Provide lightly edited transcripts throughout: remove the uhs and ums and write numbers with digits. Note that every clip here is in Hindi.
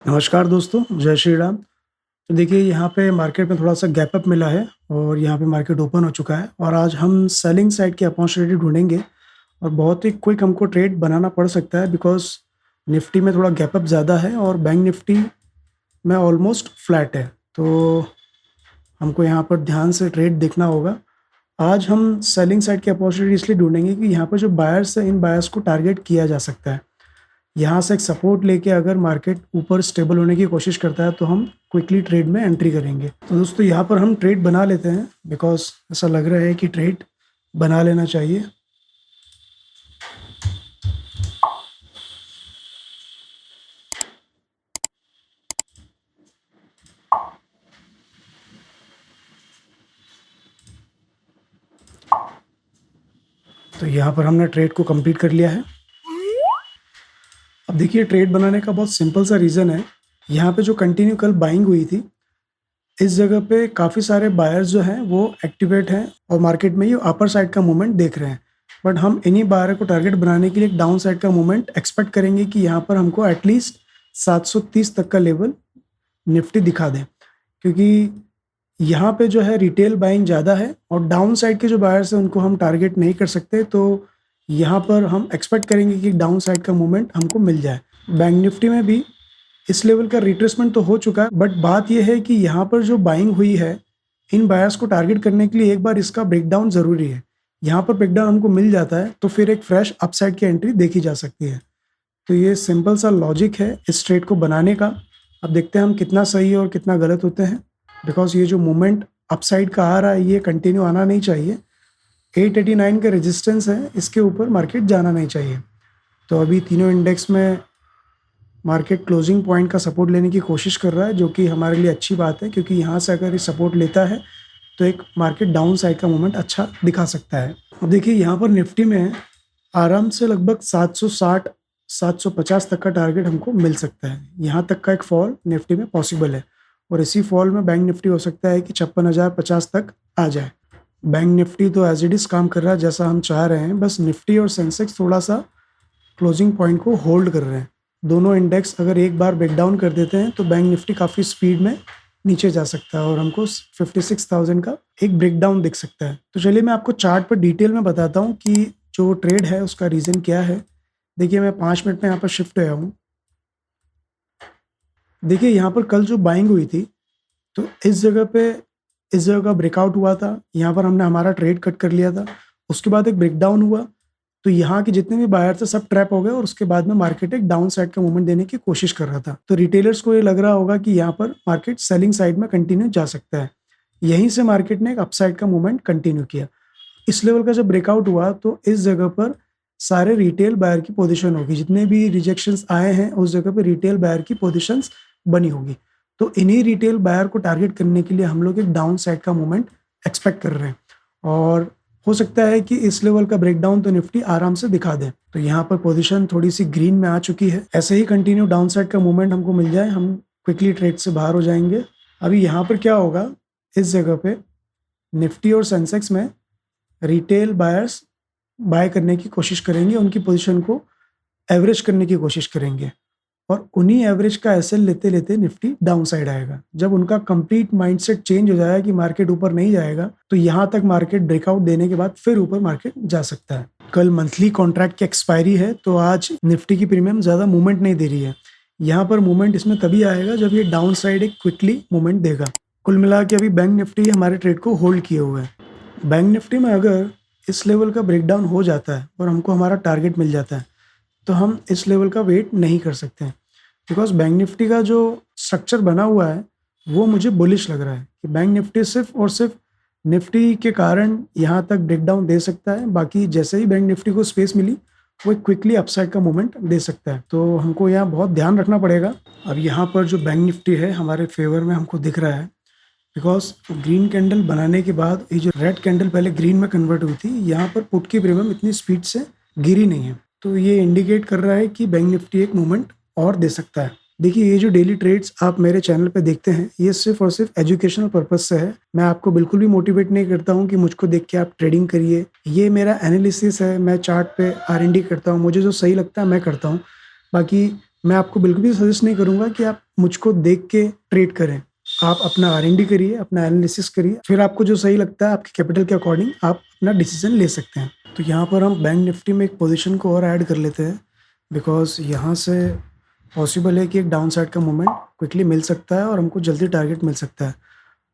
नमस्कार दोस्तों, जय श्री राम। तो देखिए यहाँ पे मार्केट में थोड़ा-सा गैप अप मिला है और यहाँ पे मार्केट ओपन हो चुका है और आज हम सेलिंग साइड की अपॉर्चुनिटी ढूँढेंगे और बहुत ही क्विक हमको ट्रेड बनाना पड़ सकता है बिकॉज़ निफ्टी में थोड़ा गैप अप ज़्यादा है और बैंक निफ्टी में ऑलमोस्ट फ्लैट है। तो हमको यहाँ पर ध्यान से ट्रेड देखना होगा। आज हम सेलिंग साइड की अपॉर्चुनिटी इसलिए ढूँढेंगे कि यहाँ पर जो बायर्स हैं, इन बायर्स को टारगेट किया जा सकता है। यहाँ से एक सपोर्ट लेके अगर मार्केट ऊपर स्टेबल होने की कोशिश करता है तो हम क्विकली ट्रेड में एंट्री करेंगे। तो दोस्तों यहाँ पर हम ट्रेड बना लेते हैं बिकॉज़ ऐसा लग रहा है कि ट्रेड बना लेना चाहिए। तो यहाँ पर हमने ट्रेड को कंप्लीट कर लिया है। अब देखिए ट्रेड बनाने का बहुत सिंपल सा रीज़न है। यहाँ पे जो कंटिन्यू कल बाइंग हुई थी, इस जगह पे काफ़ी सारे बायर्स जो हैं वो एक्टिवेट हैं और मार्केट में ये अपर साइड का मूवमेंट देख रहे हैं। बट हम इन्हीं बायर को टारगेट बनाने के लिए एक डाउन साइड का मूवमेंट एक्सपेक्ट करेंगे कि यहाँ पर हमको एटलीस्ट 730 तक का लेवल निफ्टी दिखा दें। क्योंकि यहाँ पे जो है रिटेल बाइंग ज़्यादा है और डाउन साइड के जो बायर्स हैं उनको हम टारगेट नहीं कर सकते। तो यहाँ पर हम एक्सपेक्ट करेंगे कि डाउन साइड का मूवमेंट हमको मिल जाए। बैंक निफ्टी में भी इस लेवल का रिट्रेसमेंट तो हो चुका है, बट बात यह है कि यहाँ पर जो बाइंग हुई है, इन बायर्स को टारगेट करने के लिए एक बार इसका ब्रेकडाउन ज़रूरी है। यहाँ पर ब्रेकडाउन हमको मिल जाता है तो फिर एक फ्रेश अपसाइड की एंट्री देखी जा सकती है। तो ये सिंपल सा लॉजिक है इस ट्रेड को बनाने का। अब देखते हैं हम कितना सही और कितना गलत होते हैं, बिकॉज ये जो मूवमेंट अपसाइड का आ रहा है ये कंटिन्यू आना नहीं चाहिए। 889 का रेजिस्टेंस है, इसके ऊपर मार्केट जाना नहीं चाहिए। तो अभी तीनों इंडेक्स में मार्केट क्लोजिंग पॉइंट का सपोर्ट लेने की कोशिश कर रहा है, जो कि हमारे लिए अच्छी बात है क्योंकि यहाँ से अगर ये सपोर्ट लेता है तो एक मार्केट डाउन साइड का मूवमेंट अच्छा दिखा सकता है। अब देखिए यहाँ पर निफ्टी में आराम से लगभग 760 750 तक का टारगेट हमको मिल सकता है। यहाँ तक का एक फॉल निफ्टी में पॉसिबल है और इसी फॉल में बैंक निफ्टी हो सकता है कि 56,050 तक आ जाए। बैंक निफ्टी तो एज इट इज़ काम कर रहा है जैसा हम चाह रहे हैं, बस निफ्टी और सेंसेक्स थोड़ा सा क्लोजिंग पॉइंट को होल्ड कर रहे हैं। दोनों इंडेक्स अगर एक बार ब्रेकडाउन कर देते हैं तो बैंक निफ्टी काफ़ी स्पीड में नीचे जा सकता है और हमको 56,000 का एक ब्रेकडाउन दिख सकता है। तो चलिए मैं आपको चार्ट पर डिटेल में बताता हूँ कि जो ट्रेड है उसका रीज़न क्या है। देखिए मैं 5 मिनट में यहाँ पर शिफ्ट हुआ हूँ। देखिए यहाँ पर कल जो बाइंग हुई थी तो इस जगह का ब्रेकआउट हुआ था। यहाँ पर हमने हमारा ट्रेड कट कर लिया था। उसके बाद एक ब्रेकडाउन हुआ तो यहाँ के जितने भी बायर थे सब ट्रैप हो गए और उसके बाद में मार्केट एक डाउन साइड का मूवमेंट देने की कोशिश कर रहा था। तो रिटेलर्स को ये लग रहा होगा कि यहाँ पर मार्केट सेलिंग साइड में कंटिन्यू जा सकता है। यहीं से मार्केट ने एक अपसाइड का मूवमेंट कंटिन्यू किया। इस लेवल का जब ब्रेकआउट हुआ तो इस जगह पर सारे रिटेल बायर की पोजीशन होगी। जितने भी रिजेक्शंस आए हैं उस जगह पे रिटेल बायर की पोजीशंस बनी होगी। तो इन्हीं रिटेल बायर को टारगेट करने के लिए हम लोग एक डाउन साइड का मूवमेंट एक्सपेक्ट कर रहे हैं और हो सकता है कि इस लेवल का ब्रेकडाउन तो निफ्टी आराम से दिखा दे। तो यहाँ पर पोजीशन थोड़ी सी ग्रीन में आ चुकी है। ऐसे ही कंटिन्यू डाउन साइड का मूवमेंट हमको मिल जाए, हम क्विकली ट्रेड से बाहर हो जाएंगे। अभी यहाँ पर क्या होगा, इस जगह पे निफ्टी और सेंसेक्स में रिटेल बायर्स बाय करने की कोशिश करेंगे, उनकी पोजीशन को एवरेज करने की कोशिश करेंगे और उन्हीं एवरेज का एसएल लेते लेते निफ्टी डाउन साइड आएगा। जब उनका कंप्लीट माइंडसेट चेंज हो जाएगा कि मार्केट ऊपर नहीं जाएगा तो यहाँ तक मार्केट ब्रेकआउट देने के बाद फिर ऊपर मार्केट जा सकता है। कल मंथली कॉन्ट्रैक्ट की एक्सपायरी है तो आज निफ्टी की प्रीमियम ज़्यादा मूवमेंट नहीं दे रही है। यहाँ पर मूवमेंट इसमें तभी आएगा जब ये डाउन साइड एक क्विकली मूवमेंट देगा। कुल मिला के अभी बैंक निफ्टी हमारे ट्रेड को होल्ड किए हुए है। बैंक निफ्टी में अगर इस लेवल का ब्रेकडाउन हो जाता है और हमको हमारा टारगेट मिल जाता है तो हम इस लेवल का वेट नहीं कर सकते हैं, बिकॉज बैंक निफ्टी का जो स्ट्रक्चर बना हुआ है वो मुझे बुलिश लग रहा है कि बैंक निफ्टी सिर्फ और सिर्फ निफ्टी के कारण यहाँ तक ब्रेकडाउन दे सकता है। बाकी जैसे ही बैंक निफ्टी को स्पेस मिली वो क्विकली अपसाइड का मूवमेंट दे सकता है। तो हमको यहाँ बहुत ध्यान रखना पड़ेगा। अब यहाँ पर जो बैंक निफ्टी है हमारे फेवर में हमको दिख रहा है, बिकॉज ग्रीन कैंडल बनाने के बाद ये जो रेड कैंडल पहले ग्रीन में कन्वर्ट हुई थी, यहाँ पर पुट की प्रीमियम इतनी स्पीड से गिरी नहीं है। तो ये इंडिकेट कर रहा है कि बैंक निफ्टी एक मूवमेंट और दे सकता है। देखिए ये जो डेली ट्रेड्स आप मेरे चैनल पे देखते हैं ये सिर्फ और सिर्फ एजुकेशनल पर्पज से है। मैं आपको बिल्कुल भी मोटिवेट नहीं करता हूँ कि मुझको देख के आप ट्रेडिंग करिए। ये मेरा एनालिसिस है, मैं चार्ट पे R&D करता हूँ, मुझे जो सही लगता है मैं करता हूँ। बाकी मैं आपको बिल्कुल भी सजेस्ट नहीं करूँगा कि आप मुझको देख के ट्रेड करें। आप अपना आर-एन-डी करिए, अपना एनालिसिस करिए, फिर आपको जो सही लगता है आपके कैपिटल के अकॉर्डिंग आप अपना डिसीज़न ले सकते हैं। तो यहाँ पर हम बैंक निफ्टी में एक पोज़ीशन को और ऐड कर लेते हैं, बिकॉज़ यहाँ से पॉसिबल है कि एक डाउन साइड का मूवमेंट क्विकली मिल सकता है और हमको जल्दी टारगेट मिल सकता है।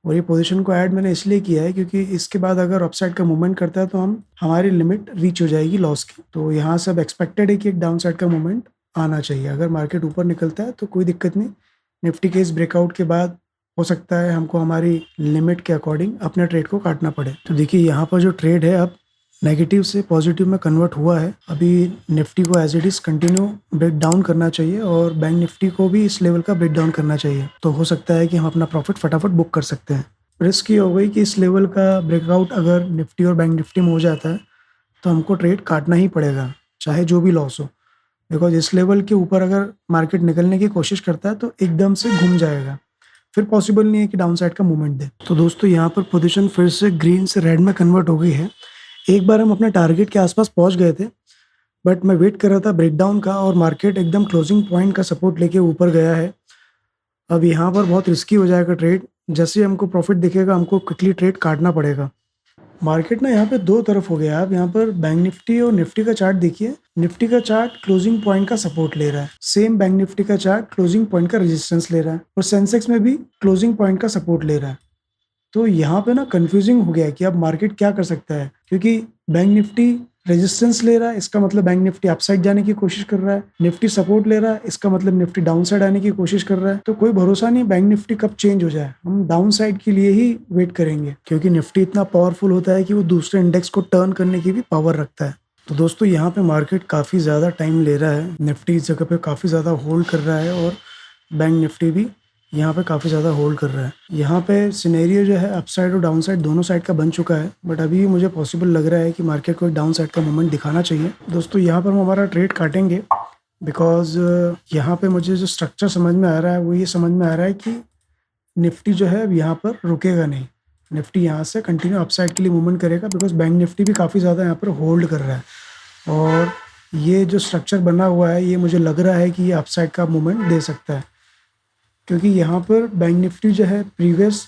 और ये पोजीशन को ऐड मैंने इसलिए किया है क्योंकि इसके बाद अगर अपसाइड का मूवमेंट करता है तो हमारी लिमिट रीच हो जाएगी लॉस की। तो यहाँ से अब एक्सपेक्टेड है कि एक डाउन साइड का मूवमेंट आना चाहिए। अगर मार्केट ऊपर निकलता है तो कोई दिक्कत नहीं। निफ्टी के इस ब्रेकआउट के बाद हो सकता है हमको हमारी लिमिट के अकॉर्डिंग अपने ट्रेड को काटना पड़े। तो देखिए यहाँ पर जो ट्रेड है अब नेगेटिव से पॉजिटिव में कन्वर्ट हुआ है। अभी निफ्टी को as it is continue break down करना चाहिए और बैंक निफ्टी को भी इस लेवल का ब्रेक डाउन करना चाहिए। तो हो सकता है कि हम अपना प्रॉफिट फटाफट बुक कर सकते हैं। रिस्क ये हो गई कि इस लेवल का ब्रेकआउट अगर निफ्टी और बैंक निफ्टी में हो जाता है तो हमको ट्रेड काटना ही पड़ेगा, चाहे जो भी लॉस हो। बिकॉज इस लेवल के ऊपर अगर मार्केट निकलने की कोशिश करता है तो एकदम से घूम जाएगा, फिर पॉसिबल नहीं है कि डाउन साइड का मूवमेंट दे। तो दोस्तों यहाँ पर पोजीशन फिर से ग्रीन से रेड में कन्वर्ट हो गई है। एक बार हम अपने टारगेट के आसपास पहुंच गए थे, बट मैं वेट कर रहा था ब्रेकडाउन का और मार्केट एकदम क्लोजिंग पॉइंट का सपोर्ट लेके ऊपर गया है। अब यहाँ पर बहुत रिस्की हो जाएगा ट्रेड। जैसे ही हमको प्रॉफिट दिखेगा हमको क्विकली ट्रेड काटना पड़ेगा। मार्केट ना यहाँ पे दो तरफ हो गया। आप यहाँ पर बैंक निफ्टी और निफ्टी का चार्ट देखिए। निफ्टी का चार्ट क्लोजिंग पॉइंट का सपोर्ट ले रहा है, सेम बैंक निफ्टी का चार्ट क्लोजिंग पॉइंट का रेजिस्टेंस ले रहा है और सेंसेक्स में भी क्लोजिंग पॉइंट का सपोर्ट ले रहा है। तो यहाँ पे ना कंफ्यूजिंग हो गया है कि अब मार्केट क्या कर सकता है, क्योंकि बैंक निफ्टी रेजिस्टेंस ले रहा है, इसका मतलब बैंक निफ्टी अपसाइड जाने की कोशिश कर रहा है। निफ्टी सपोर्ट ले रहा है, इसका मतलब निफ्टी डाउन साइड आने की कोशिश कर रहा है। तो कोई भरोसा नहीं बैंक निफ्टी कब चेंज हो जाए। हम डाउन साइड के लिए ही वेट करेंगे, क्योंकि निफ्टी इतना पावरफुल होता है कि वो दूसरे इंडेक्स को टर्न करने की भी पावर रखता है। तो दोस्तों यहाँ पे मार्केट काफ़ी ज़्यादा टाइम ले रहा है। निफ्टी इस जगह पे काफ़ी ज़्यादा होल्ड कर रहा है और बैंक निफ्टी भी यहाँ पे काफ़ी ज़्यादा होल्ड कर रहा है। यहाँ पे सिनेरियो जो है अपसाइड और डाउन साइड दोनों साइड का बन चुका है, बट अभी मुझे पॉसिबल लग रहा है कि मार्केट को एक डाउन साइड का मूवमेंट दिखाना चाहिए। दोस्तों यहाँ पर हम हमारा ट्रेड काटेंगे, बिकॉज यहाँ पे मुझे जो स्ट्रक्चर समझ में आ रहा है वो ये समझ में आ रहा है कि निफ्टी जो है अब यहाँ पर रुकेगा नहीं। निफ्टी यहाँ से कंटिन्यू अपसाइड के लिए मूवमेंट करेगा, बिकॉज बैंक निफ्टी भी काफ़ी ज़्यादा यहाँ पर होल्ड कर रहा है और ये जो स्ट्रक्चर बना हुआ है ये मुझे लग रहा है कि ये अपसाइड का मूवमेंट दे सकता है, क्योंकि यहाँ पर बैंक निफ्टी जो है प्रीवियस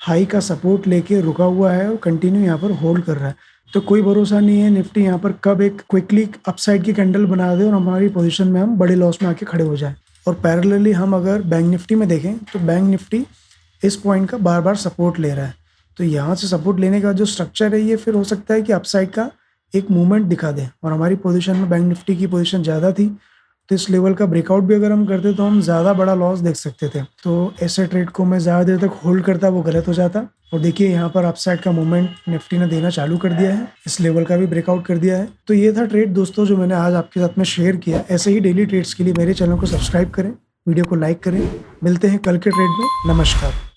हाई का सपोर्ट लेके रुका हुआ है और कंटिन्यू यहाँ पर होल्ड कर रहा है। तो कोई भरोसा नहीं है निफ्टी यहाँ पर कब एक क्विकली अपसाइड की कैंडल बना दे और हमारी पोजीशन में हम बड़े लॉस में आके खड़े हो जाए। और पैरेलली हम अगर बैंक निफ्टी में देखें तो बैंक निफ्टी इस पॉइंट का बार बार सपोर्ट ले रहा है। तो यहाँ से सपोर्ट लेने का जो स्ट्रक्चर है ये फिर हो सकता है कि अपसाइड का एक मूवमेंट दिखा दे। और हमारी पोजीशन में बैंक निफ्टी की पोजीशन ज़्यादा थी, तो इस लेवल का ब्रेकआउट भी अगर हम करते तो हम ज़्यादा बड़ा लॉस देख सकते थे। तो ऐसे ट्रेड को मैं ज़्यादा देर तक होल्ड करता वो गलत हो जाता। और देखिए यहाँ पर अपसाइड का मूवमेंट निफ्टी ने देना चालू कर दिया है, इस लेवल का भी ब्रेकआउट कर दिया है। तो ये था ट्रेड दोस्तों जो मैंने आज आपके साथ में शेयर किया। ऐसे ही डेली ट्रेड्स के लिए मेरे चैनल को सब्सक्राइब करें, वीडियो को लाइक करें। मिलते हैं कल के ट्रेड में। नमस्कार।